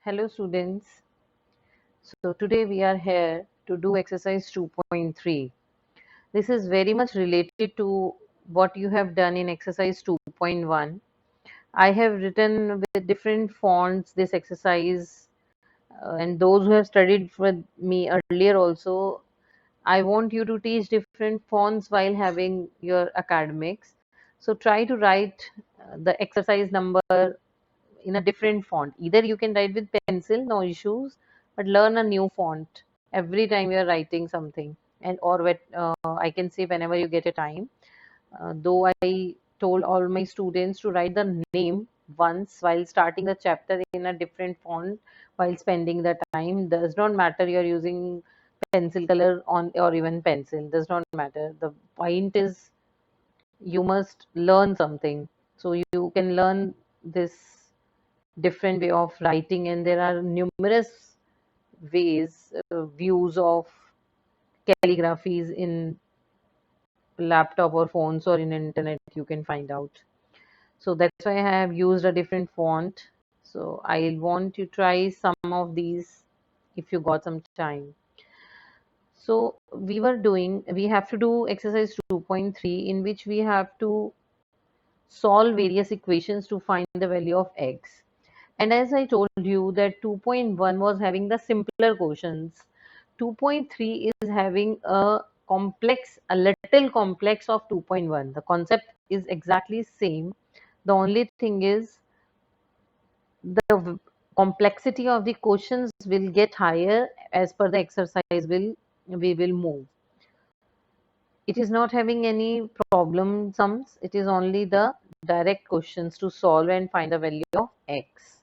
Hello students. So today we are here to do exercise 2.3. This is very much related to what you have done in exercise 2.1. I have written with different fonts this exercise, and those who have studied with me earlier also, I want you to teach different fonts while having your academics. So try to write the exercise number in a different font. Either you can write with pencil, no issues, but learn a new font every time you're writing something. And or I can say whenever you get a time. Though I told all my students to write the name once while starting the chapter in a different font while spending the time. Does not matter you're using pencil color on or even pencil. Does not matter. The point is you must learn something. So you can learn this different way of writing, and there are numerous ways, views of calligraphies in laptop or phones or in internet you can find out. So that's why I have used a different font. So I want to try some of these if you got some time. So we have to do exercise 2.3 in which we have to solve various equations to find the value of x. And as I told you that 2.1 was having the simpler quotients, 2.3 is having a little complex of 2.1. The concept is exactly same. The only thing is the complexity of the quotients will get higher as per the exercise we will move. It is not having any problem sums. It is only the direct questions to solve and find the value of x.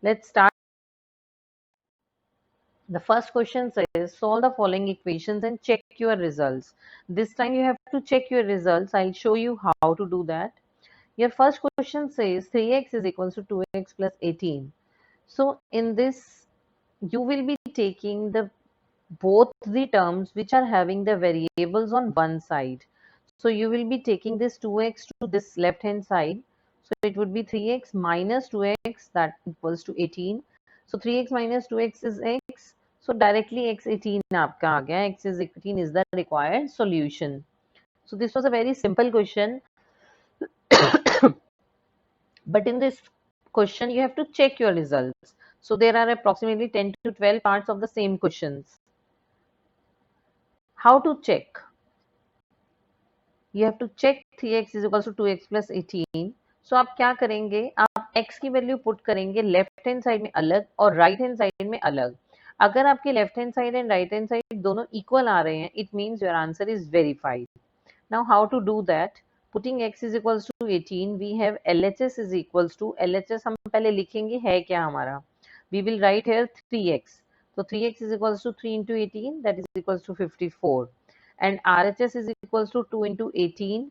Let's start. The first question says solve the following equations and check your results. This time you have to check your results. I'll show you how to do that. Your first question says 3x is equals to 2x plus 18. So in this, you will be taking the both the terms which are having the variables on one side. So you will be taking this 2x to this left hand side. So it would be 3x minus 2x, that equals to 18. So 3x minus 2x is x. So directly x 18 आपका आ गया. X is 18 is the required solution. So this was a very simple question. But in this question, you have to check your results. So there are approximately 10 to 12 parts of the same questions. How to check? You have to check 3x is equals to 2x plus 18. So आप क्या करेंगे? आप x की value put करेंगे left hand side में अलग और right hand side में अलग. अगर आपके left hand side and right hand side दोनों इक्वल आ रहे हैं, it means your answer is verified. Now how to do that? Putting x is equals to 18, we have LHS is equals to, LHS हम पहले लिखेंगे है क्या हमारा. We will write here 3x. So 3x is equals to 3 into 18, that is equals to 54. And RHS is equals to 2 into 18.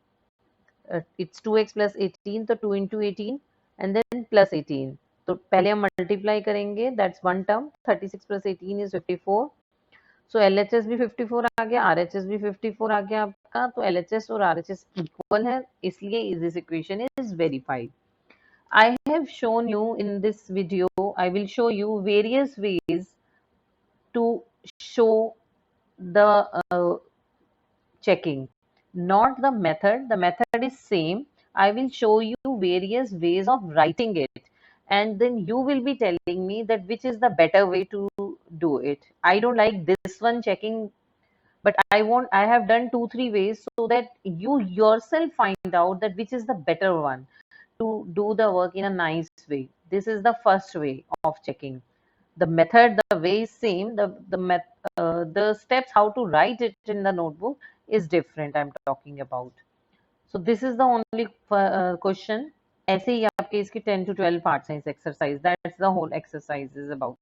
It's 2x plus 18, तो 2 into 18 and then plus 18. तो पहले हम multiply करेंगे, that's one term. 36 plus 18 is 54. So LHS भी 54 आ गया, RHS भी 54 आ गया आपका. तो LHS और RHS इक्वल है, इसलिए this equation is verified. I have shown you in this video, I will show you various ways to show the checking, not the method. The method is same. I will show you various ways of writing it, and then you will be telling me that which is the better way to do it. I don't like this one checking, but I have done 2 3 ways so that you yourself find out that which is the better one to do the work in a nice way. This is the first way of checking. The method, the way is same. The steps how to write it in the notebook is different. I'm talking about. So this is the only question. ऐसे ही आपके इसके 10 to 12 parts हैं इस exercise. That's the whole exercise is about.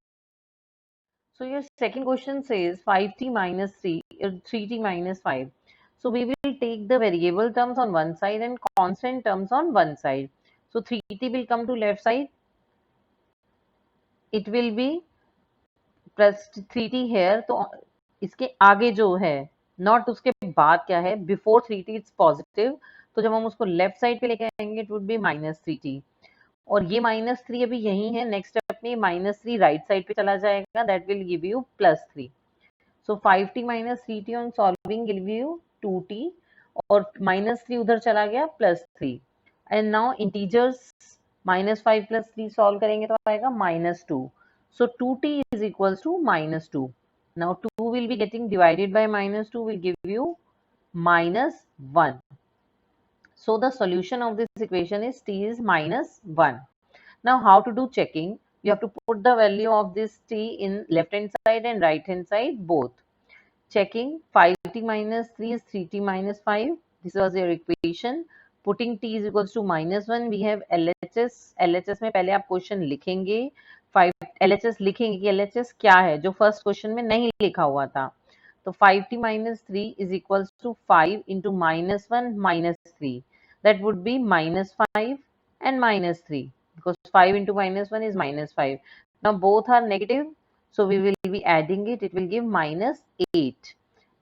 So your second question says 5t minus 3, 3t minus 5. So we will take the variable terms on one side and constant terms on one side. So 3t will come to left side. It will be plus 3t here. तो इसके आगे जो है, not उसके बाद क्या है, before 3t it's positive. तो जब हम उसको लेफ्ट साइड पे लेके आएंगे इट वुड बी -3t. और ये -3 अभी यही है, नेक्स्ट स्टेप में -3 राइट साइड पे चला जाएगा, that will give you +3. So 5t minus 3t on solving will give you 2t और -3 उधर चला गया +3. And now integers -5 + 3 solve करेंगे तो आएगा -2. So 2t is equals to -2. Now 2 will be getting divided by -2 will give you -1. So the solution of this equation is t is -1. Now how to do checking? You have to put the value of this t in left hand side and right hand side both. Checking 5t minus 3 is 3t minus 5. This was your equation. Putting t is equals to -1. We have LHS. LHS में पहले आप question लिखेंगे. 5 LHS लिखेंगे कि LHS क्या है जो first question में नहीं लिखा हुआ था. तो 5t minus 3 is equals to 5 into -1 minus 3. That would be -5 and -3 because 5 into -1 is -5. Now both are negative. So we will be adding it. It will give -8.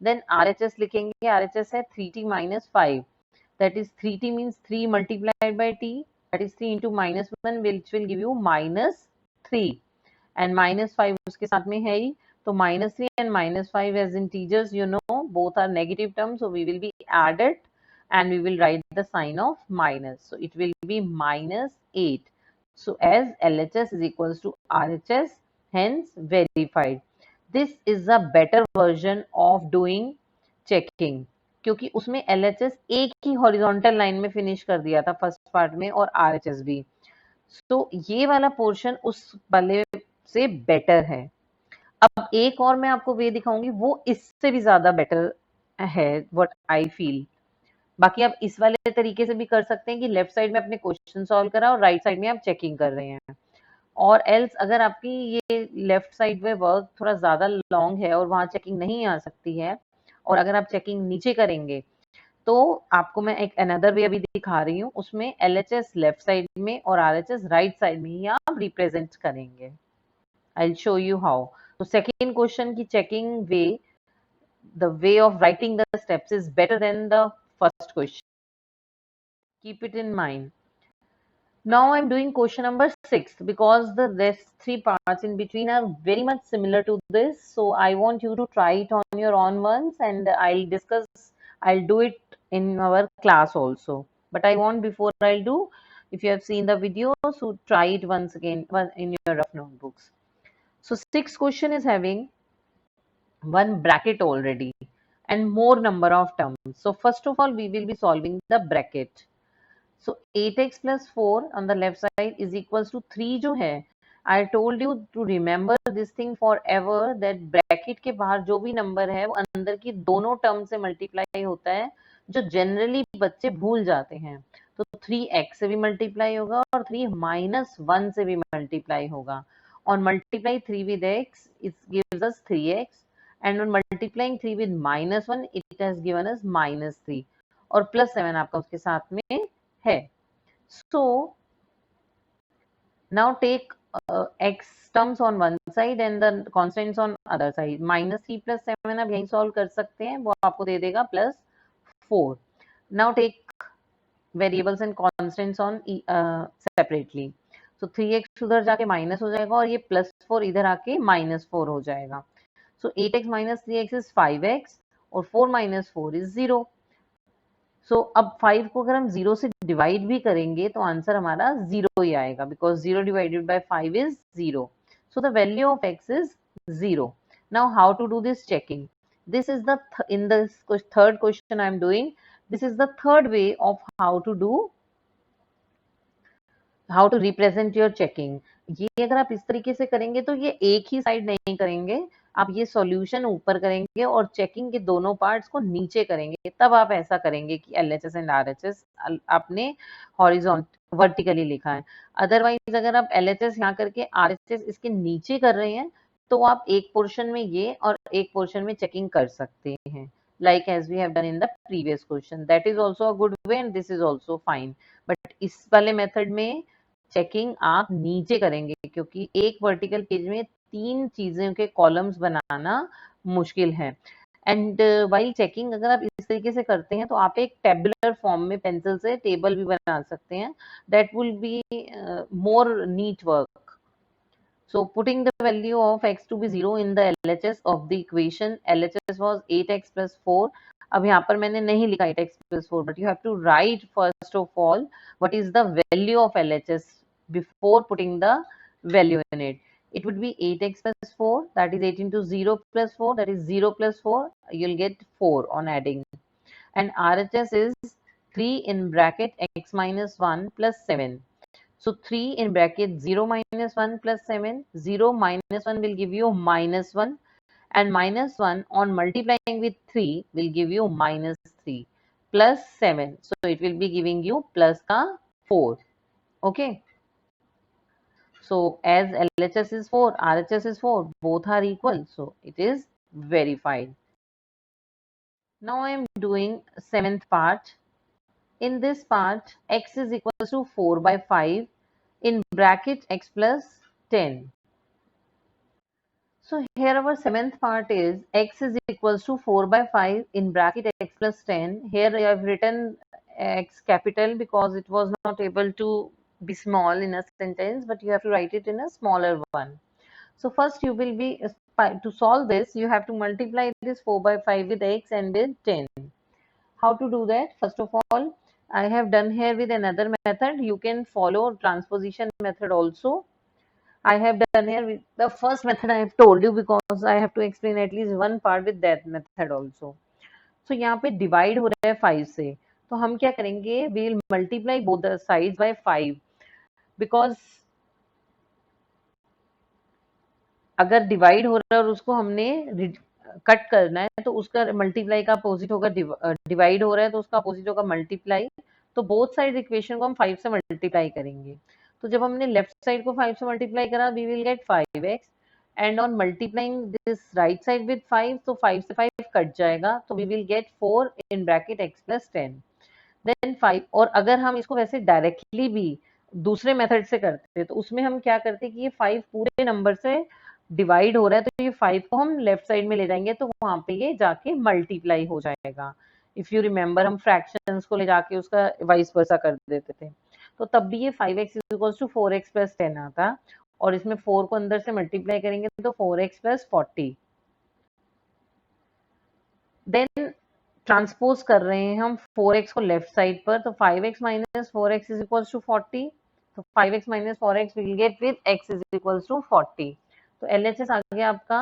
Then RHS लिखेंगे. RHS है 3t minus 5. That is 3t means 3 multiplied by t. That is 3 into -1 which will give you -3. And -5 उसके साथ में है ही. So -3 and -5 as integers, you know, both are negative terms. So we will be added and we will write the sign of minus. So it will be -8. So as LHS is equals to RHS, hence verified. This is a better version of doing checking क्योंकि उसमें LHS एक ही horizontal line में finish कर दिया था first part में और RHS भी. तो ये वाला पोर्शन उस वाले से बेटर है. अब एक और मैं आपको वे दिखाऊंगी वो इससे भी ज्यादा बेटर है व्हाट आई फील. बाकी आप इस वाले तरीके से भी कर सकते हैं कि लेफ्ट साइड में अपने क्वेश्चन सॉल्व करा और राइट साइड में आप चेकिंग कर रहे हैं. और एल्स अगर आपकी ये लेफ्ट साइड में वर्क थोड़ा ज्यादा लॉन्ग है और वहां चेकिंग नहीं आ सकती है और अगर आप चेकिंग नीचे करेंगे तो आपको मैं एक अनदर वे अभी दिखा रही हूँ. उसमें LHS लेफ्ट साइड में और RHS राइट साइड में ही आप रिप्रेजेंट करेंगे. I will show you how. तो सेकेंड क्वेश्चन की checking way, the way of writing the steps is better than the first question. Keep it in mind. Now I'm doing question number 6 because the rest 3 parts in between are very much similar to this. So I want you to try it on your own once and I'll do it in our class also. But I want before I'll do, if you have seen the video, so try it once again in your rough notebooks. So 6th question is having one bracket already and more number of terms. So first of all, we will be solving the bracket. So 8x plus 4 on the left side is equals to 3 जो है. I told you to remember this thing forever that bracket के बाहर जो भी number है वो अंदर की दोनों टर्म से मल्टीप्लाई होता है जो जनरली बच्चे भूल जाते हैं. तो 3x से भी मल्टीप्लाई होगा और 3 minus 1 से भी मल्टीप्लाई होगा. On multiply 3 with x, it gives us 3x. And on multiplying 3 with -1, it has given us -3 और +7 आपका उसके साथ में है. So now take x terms on one side and the constants on other side. -3 + 7 आप यहीं solve कर सकते हैं, वो आपको दे देगा +4. Now take variables and constants on separately. So 3x उधर जाके माइनस हो जाएगा और ये +4 इधर आके -4 हो जाएगा. So 8x minus 3x is 5x और 4 minus 4 is 0. So अब 5 को अगर हम 0 से डिवाइड भी करेंगे तो आंसर हमारा 0 ही आएगा because 0 divided by 5 is 0. So the value of x is 0. Now how to do this checking? This is the in the third question I am doing. This is the third way of how to represent your checking. ये अगर आप इस तरीके से करेंगे तो ये एक ही साइड नहीं करेंगे, आप ये सॉल्यूशन ऊपर करेंगे और चेकिंग के दोनों पार्ट्स को नीचे करेंगे. तब आप ऐसा करेंगे कि LHS एंड RHS आपने हॉरिजॉन्टल वर्टिकली लिखा है. अदरवाइज अगर आप LHS यहाँ करके RHS इसके नीचे कर रहे हैं तो आप एक पोर्शन में ये और एक पोर्शन में चेकिंग कर सकते हैं. Like as we have done in the previous question. That is also a good way and this is also fine. But इस वाले मेथड में चेकिंग आप नीचे करेंगे क्योंकि एक वर्टिकल पेज में 3 चीजों के कॉलम्स बनाना मुश्किल है. एंड वाइल चेकिंग अगर आप इस तरीके से करते हैं तो आप एक टेबुलर फॉर्म में पेंसिल से टेबल भी बना सकते हैं. That will be more neat work. So putting the value of x to be 0 in the LHS of the equation, LHS was 8x plus 4. अब यहाँ पर मैंने नहीं लिखा 8x plus 4, but you have to write first of all what is the value of LHS before putting the value in it. It would be 8x plus 4, that is 8 into 0 plus 4, that is 0 plus 4, you'll get 4 on adding. And RHS is 3 in bracket x minus 1 plus 7. So 3 in bracket 0 minus 1 plus 7. 0 minus 1 will give you minus 1, and minus 1 on multiplying with 3 will give you minus 3 plus 7. So it will be giving you plus ka 4. Okay. So as LHS is 4, RHS is 4, both are equal. So it is verified. Now I am doing 7th part. In this part, x is equal to 4 by 5 in bracket x plus 10. So here our 7th part is x is equals to 4 by 5 in bracket x plus 10. Here I have written x capital because it was not able to be small in a sentence, but you have to write it in a smaller one. So first you will be, to solve this, you have to multiply this 4 by 5 with x and with 10. How to do that? First of all, I have done here with another method. You can follow transposition method also. I have done here with the first method I have told you because I have to explain at least one part with that method also. So यहाँ पे divide हो रहा है 5 से, तो हम क्या करेंगे? We will multiply both the sides by 5 because अगर डिवाइड हो रहा है और उसको हमने कट करना है तो उसका मल्टीप्लाई का अपोजिट होगा, डिवाइड हो रहा है तो उसका अपोजिट होगा मल्टीप्लाई. तो बोथ साइड इक्वेशन को हम 5 से मल्टीप्लाई करेंगे. तो जब हमने लेफ्ट साइड को 5 से मल्टीप्लाई करा, we will get 5x, and on multiplying this right side with 5, तो 5 से 5 कट जाएगा, तो we will get 4 in bracket x plus 10 then 5. और अगर हम इसको वैसे डायरेक्टली भी दूसरे मेथड से करते तो उसमें हम क्या करते कि ये 5 पूरे नंबर से डिवाइड हो रहा है, तो ये 5 को हम लेफ्ट साइड में ले जाएंगे तो वहां पे ये जाके मल्टीप्लाई हो जाएगा. इफ यू रिमेम्बर, हम फ्रैक्शंस को ले जाके उसका वाइस वर्सा कर देते थे, तो तब भी ये 5x equals to 4x plus 10 आता, और इसमें 4 को अंदर से मल्टीप्लाई करेंगे तो 4x प्लस 40. देन ट्रांसपोज कर रहे हैं हम 4x को लेफ्ट साइड पर, तो 5x minus 4x is equals to 40. तो 5x minus 4x will get with x is equals to 40. तो LHS आ गया आपका,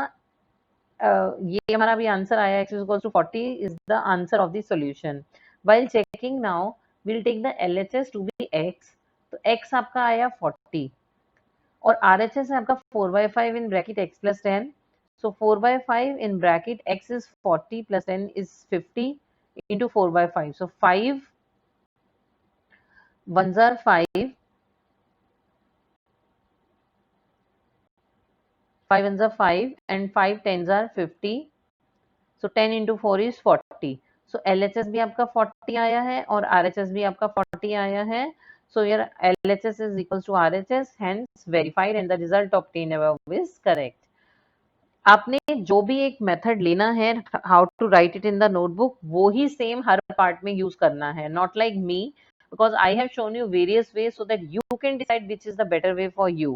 ये हमारा भी आंसर आया, x is equals to 40 is the answer of the solution. While checking now, we'll take the LHS to be x. तो x आपका आया 40 और RHS है आपका 4 by 5 in bracket x plus 10. So 4 by 5 in bracket x is 40 plus 10 is 50 into 4 by 5. So 5 ones are 5, 5 ones are 5 and 5 tens are 50. So 10 into 4 is 40. So LHS भी आपका 40 आया है और RHS भी आपका 40 आया है. So your LHS is equals to RHS, hence verified, and the result obtained above is correct. आपने जो भी एक मेथड लेना है how to write it in the notebook, वो ही सेम हर पार्ट में यूज करना है, not like me, because I have shown you various ways so that you can decide which is the better way for you.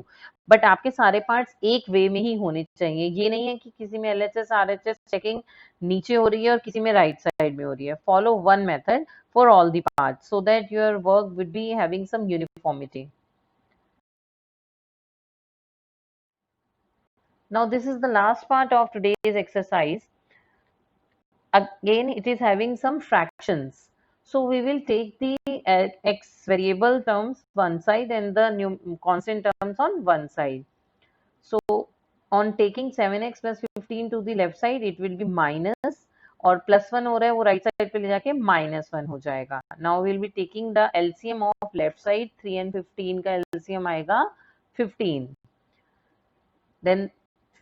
But आपके सारे parts एक वे में ही होने चाहिए. ये नहीं है कि किसी में LHS RHS चेकिंग नीचे हो रही है और किसी में राइट साइड में हो रही है. Follow one method for all the parts so that your work would be having some uniformity. Now this is the last part of today's exercise. Again, it is having some fractions. So we will take the x variable terms one side and the constant terms on one side. So on taking 7x plus 15 to the left side, it will be minus, और plus 1 हो रहा है वो right side पे ले जाके minus 1 हो जाएगा. Now will be taking the LCM of left side. 3 and 15 का एलसीएम आएगा 15. Then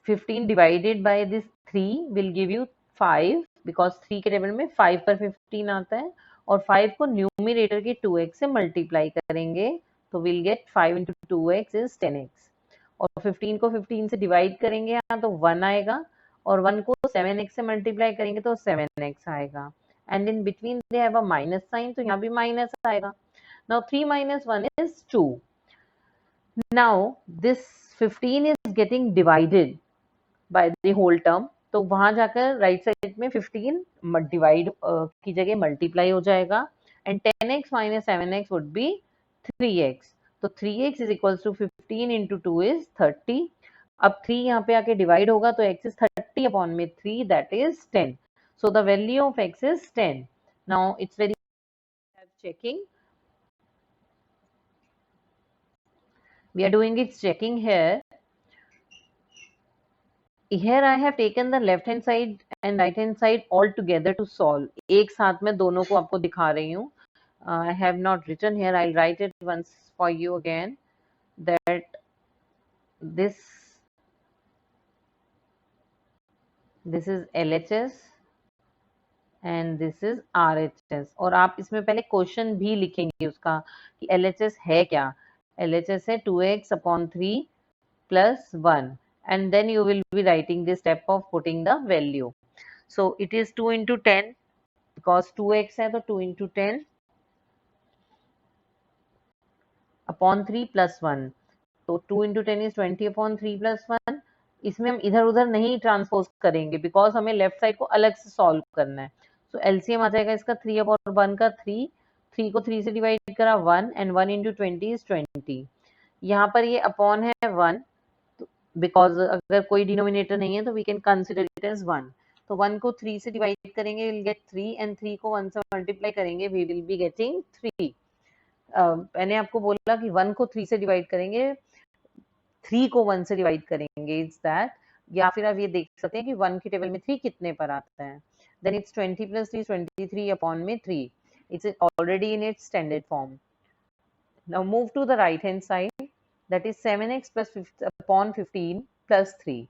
15 divided by this 3 will give you 5, because 3 के टेबल में 5 पर 15 आता है, और 5 को न्यूमरेटर के 2x से मल्टीप्लाई करेंगे तो will get 5 into 2x is 10x, और 15 को 15 से डिवाइड करेंगे यहाँ तो 1 आएगा, और 1 को 7x से मल्टीप्लाई करेंगे तो 7x आएगा, and in between they have a minus sign, तो यहाँ भी माइनस आएगा. Now 3 minus 1 is 2. Now this 15 is getting divided by the whole term, तो वहां जाकर राइट साइड में 15 डिवाइड की जगह मल्टीप्लाई हो जाएगा, and 10x minus 7x would be 3x. तो 3x is equals to 15 into 2 is 30. अब 3 यहाँ पे आके डिवाइड होगा तो x is 30 upon में 3, that is 10. So the value of x is 10. Now it's very checking. We are doing its checking here. Here I have taken the left hand side and right hand side all together to solve. एक साथ में दोनों को आपको दिखा रही हूँ. I have not written here. I'll write it once for you again. That this is LHS and this is RHS. और आप इसमें पहले क्वेश्चन भी लिखेंगे उसका कि LHS है क्या. LHS है 2x upon 3 plus 1, and then you will be writing the step of putting the value. So it is 2 into 10 because 2x है तो 2 into 10 upon 3 plus 1. तो 2 into 10 is 20 upon 3 plus 1. इसमें हम इधर उधर नहीं ट्रांसपोज करेंगे बिकॉज हमें लेफ्ट साइड को अलग से सॉल्व करना है. सो एलसीएम आ जाएगा इसका 3 अपॉन 1 का 3. 3 को 3 से डिवाइड करा 1, एंड 1 into 20 is 20. यहाँ पर ये अपॉन है 1 बिकॉज अगर कोई डिनोमिनेटर नहीं है तो we can consider it as 1. तो 1 को 3 से डिवाइड करेंगे विल गेट 3, एंड 3 को 1 से मल्टीप्लाई करेंगे वी विल बी गेटिंग 3. मैंने आपको बोला कि 1 को 3 से डिवाइड करेंगे, 3 को 1 से डिवाइड करेंगे, इट्स दैट. या फिर आप ये देख सकते हैं कि 1 की टेबल में 3 कितने पर आता है. Then it's 20 plus 3 is 23 upon में 3. It's already in its standard form. Now move to the right hand side. That is 7x plus upon 15 plus 3.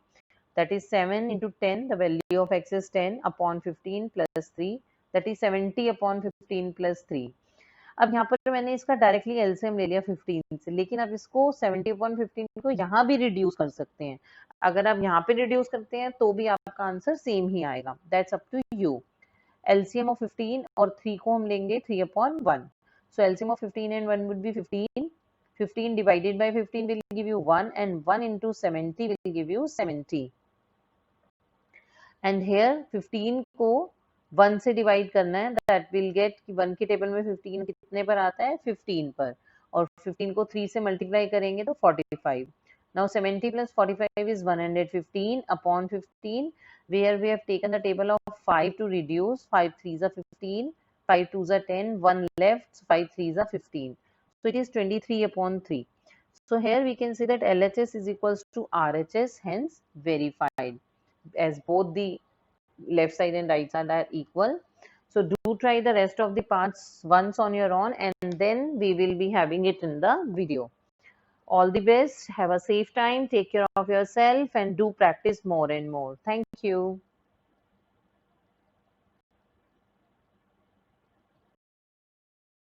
That is 7 into 10. The value of x is 10 upon 15 plus 3. That is 70 upon 15 plus 3. अब यहाँ पर मैंने इसका directly LCM ले लिया 15 से, लेकिन आप इसको 70 upon 15 को यहाँ भी रिड्यूस कर सकते हैं. अगर आप यहाँ पे रिड्यूस करते हैं तो भी आपका आंसर सेम ही आएगा. That's up to you. LCM of 15 और 3 को हम लेंगे 3 upon 1. So LCM of 15 and 1 would be 15. 15 divided by 15 will give you 1, and 1 into 70 will give you 70. And here 15 को 1 से डिवाइड करना है, that will get कि 1 की टेबल में 15 कितने पर आता है 15 पर, और 15 को 3 से मल्टीप्लाई करेंगे तो 45. Now 70 plus 45 is 115 upon 15, where we have taken the table of 5 to reduce. 5 3s are 15, 5 2s are 10, 1 left, 5 3s are 15. So it is 23 upon 3. So here we can say that LHS is equals to RHS, hence verified, as both the left side and right side are equal. So do try the rest of the parts once on your own, and then we will be having it in the video. All the best. Have a safe time. Take care of yourself and do practice more and more. Thank you.